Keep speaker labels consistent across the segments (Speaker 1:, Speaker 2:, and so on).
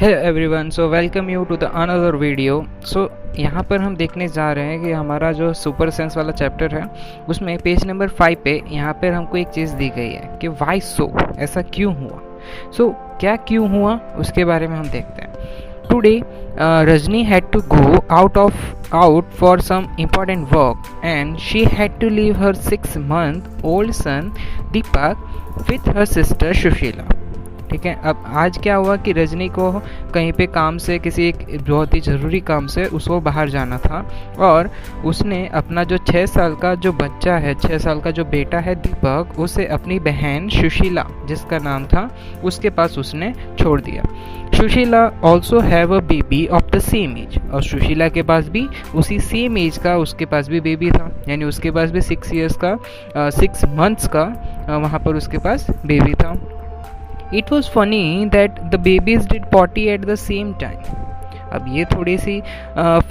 Speaker 1: Hello everyone, so welcome you to the another video. So यहाँ पर हम देखने जा रहे हैं कि हमारा जो सुपर सेंस वाला चैप्टर है उसमें पेज नंबर 5 पे यहाँ पर हमको एक चीज़ दी गई है कि वाई सो, ऐसा क्यों हुआ। क्या क्यों हुआ उसके बारे में हम देखते हैं। Today Rajni had to go out for some important work and she had to leave her 6 month old son Deepak with her sister Sushila. ठीक है, अब आज क्या हुआ कि रजनी को कहीं पे काम से, किसी एक बहुत ही ज़रूरी काम से उसको बाहर जाना था और उसने अपना जो 6 साल का जो बच्चा है, 6 साल का जो बेटा है दीपक, उसे अपनी बहन सुशीला जिसका नाम था उसके पास उसने छोड़ दिया। Sushila also have a baby of the same age, और सुशीला के पास भी उसी सेम एज का उसके पास भी बेबी था, यानी उसके पास भी 6 months का वहाँ पर उसके पास बेबी था। It was funny that the babies did potty at the same time. अब ये थोड़ी सी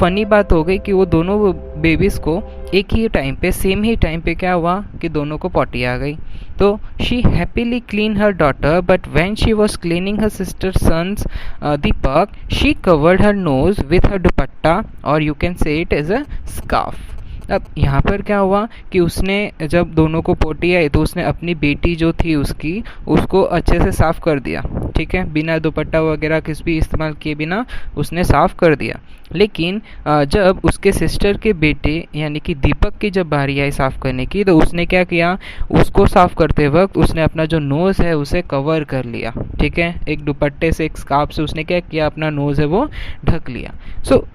Speaker 1: फ़नी बात हो गई कि वो दोनों बेबीज़ को एक ही टाइम पे, सेम ही टाइम पे क्या हुआ कि दोनों को पॉटी आ गई। तो she happily clean her daughter, but when she was cleaning her sister sons Deepak, she covered her nose with her dupatta, और you can say it as a scarf. अब यहाँ पर क्या हुआ कि उसने जब दोनों को पोटी आई तो उसने अपनी बेटी जो थी उसको अच्छे से साफ़ कर दिया। ठीक है, बिना दुपट्टा वगैरह किस भी इस्तेमाल किए बिना उसने साफ़ कर दिया। लेकिन जब उसके सिस्टर के बेटे यानी कि दीपक की जब बारी आई साफ़ करने की, तो उसने क्या किया, उसको साफ़ करते वक्त उसने अपना जो नोज़ है उसे कवर कर लिया। ठीक है, एक दुपट्टे से, एक स्कार्फ से उसने क्या किया, अपना नोज़ है वो ढक लिया।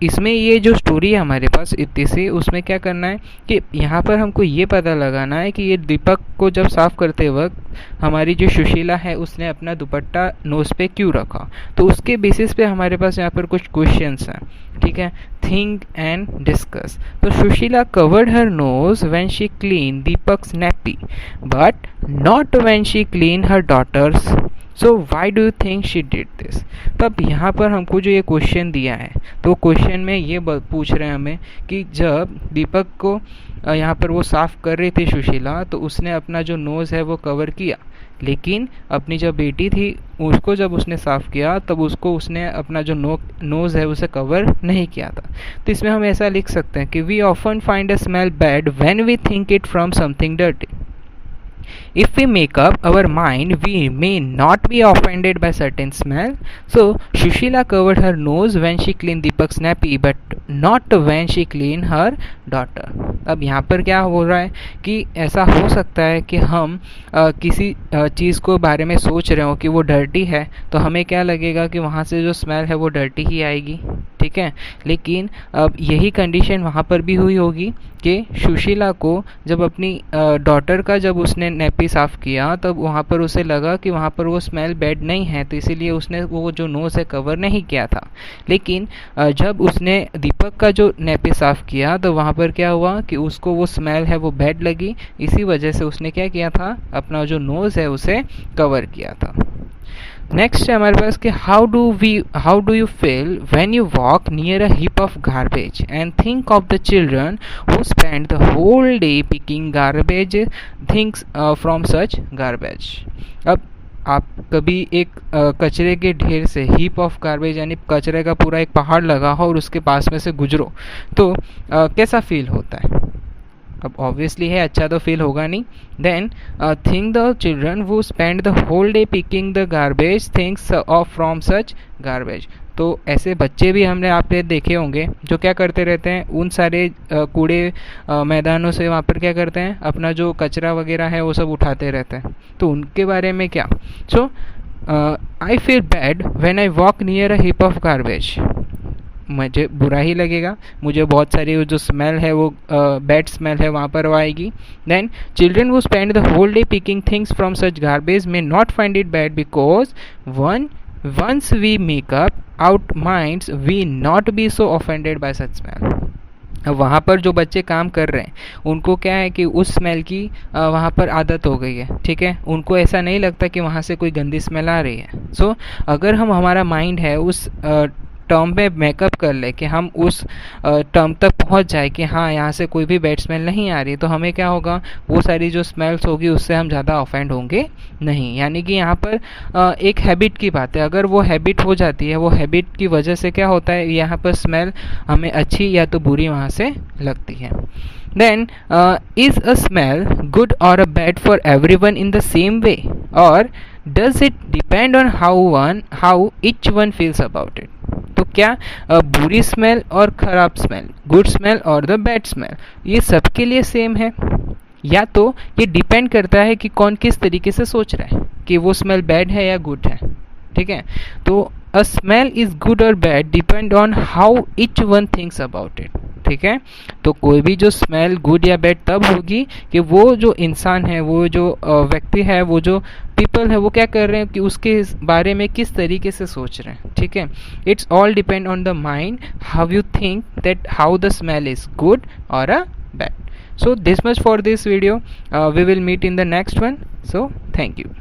Speaker 1: इसमें ये जो स्टोरी है हमारे पास इतनी सी, उसमें क्या करना है कि यहाँ पर हमको ये पता लगाना है कि ये दीपक को जब साफ़ करते वक्त हमारी जो सुशीला है उसने अपना दुपट्टा नोज़ पे क्यों रखा। तो उसके बेसिस पे हमारे पास यहाँ पर कुछ क्वेश्चंस हैं। ठीक है, थिंक एंड डिस्कस। तो Sushila covered her nose when she clean Deepak's nappy, but not when she clean her daughters. So why do you think she did this. तब यहाँ पर हमको जो ये क्वेश्चन दिया है, तो क्वेश्चन में ये पूछ रहे हैं हमें कि जब दीपक को यहाँ पर वो साफ़ कर रही थी सुशीला, तो उसने अपना जो नोज़ है वो कवर किया, लेकिन अपनी जो बेटी थी उसको जब उसने साफ़ किया तब उसने अपना जो नोज़ है उसे कवर नहीं किया था। तो इसमें हम ऐसा लिख सकते हैं कि we often find a smell bad when we think it from something dirty. If we make up our mind, we may not be offended by certain smell. So Shushila covered her nose when she cleaned Deepak's nappy, but not when she cleaned her daughter. अब यहाँ पर क्या हो रहा है कि ऐसा हो सकता है कि हम किसी चीज़ को बारे में सोच रहे हो कि वो डर्टी है, तो हमें क्या लगेगा कि वहाँ से जो स्मेल है वो डर्टी ही आएगी। ठीक है, लेकिन अब यही कंडीशन वहाँ पर भी हुई होगी कि सुशीला को जब अपनी डॉटर का जब उसने नैपी साफ़ किया तब वहाँ पर उसे लगा कि वहाँ पर वो स्मेल बैड नहीं है, तो इसीलिए उसने वो जो नोज़ है कवर नहीं किया था। लेकिन जब उसने दीपक का जो नैपी साफ़ किया तो वहाँ पर क्या हुआ कि उसको वो स्मेल है वो बैड लगी, इसी वजह से उसने क्या किया था, अपना जो नोज़ है उसे कवर किया था। नेक्स्ट है हमारे पास कि how do you feel when you walk near a heap of garbage and think of the children who spend the whole day picking garbage things from such garbage. अब आप कभी एक कचरे के ढेर से, हीप ऑफ गार्बेज यानी कचरे का पूरा एक पहाड़ लगा हो और उसके पास में से गुजरो तो कैसा फील होता है। अब ऑब्वियसली है, अच्छा तो फील होगा नहीं। Then think the children who spend the whole day picking the garbage things of from such garbage. तो ऐसे बच्चे भी आपने देखे होंगे जो क्या करते रहते हैं, उन सारे कूड़े मैदानों से वहाँ पर क्या करते हैं, अपना जो कचरा वगैरह है वो सब उठाते रहते हैं। तो उनके बारे में क्या, so I feel bad when I walk near a heap of garbage. मुझे बुरा ही लगेगा, मुझे बहुत सारी जो स्मेल है वो बैड स्मेल है वहाँ पर आएगी। Then children who spend the whole day picking things from such garbage may not find it bad because once we make up our minds we not be so offended by such smell. अब वहाँ पर जो बच्चे काम कर रहे हैं उनको क्या है कि उस स्मेल की वहाँ पर आदत हो गई है। ठीक है, उनको ऐसा नहीं लगता कि वहाँ से कोई गंदी स्मेल आ रही है। सो अगर हमारा माइंड है उस टर्म में मेकअप कर ले, कि हम उस टर्म तक पहुंच जाए कि हाँ यहाँ से कोई भी बैड स्मेल नहीं आ रही, तो हमें क्या होगा, वो सारी जो स्मेल्स होगी उससे हम ज़्यादा ऑफेंड होंगे नहीं। यानी कि यहाँ पर एक हैबिट की बात है, अगर वो हैबिट हो जाती है, वो हैबिट की वजह से क्या होता है, यहाँ पर स्मेल हमें अच्छी या तो बुरी वहाँ से लगती है। Then, is a smell good or a bad for everyone in the same way, or does it depend on how each one feels about it? तो क्या बुरी स्मेल और खराब स्मेल, गुड स्मेल और द बैड स्मेल, ये सबके लिए same है, या तो ये डिपेंड करता है कि कौन किस तरीके से सोच रहा है कि वो स्मेल बैड है या गुड है। ठीक है, तो अ स्मेल इज गुड और bad depend on how each one thinks about it. ठीक है, तो कोई भी जो स्मेल गुड या बैड तब होगी कि वो जो इंसान है, वो जो व्यक्ति है, वो जो पीपल है, वो क्या कर रहे हैं कि उसके बारे में किस तरीके से सोच रहे हैं। ठीक है, it's all depend on the mind, how you think that how the smell is good or a bad. So this much for this video. We will meet in the next one. So thank you.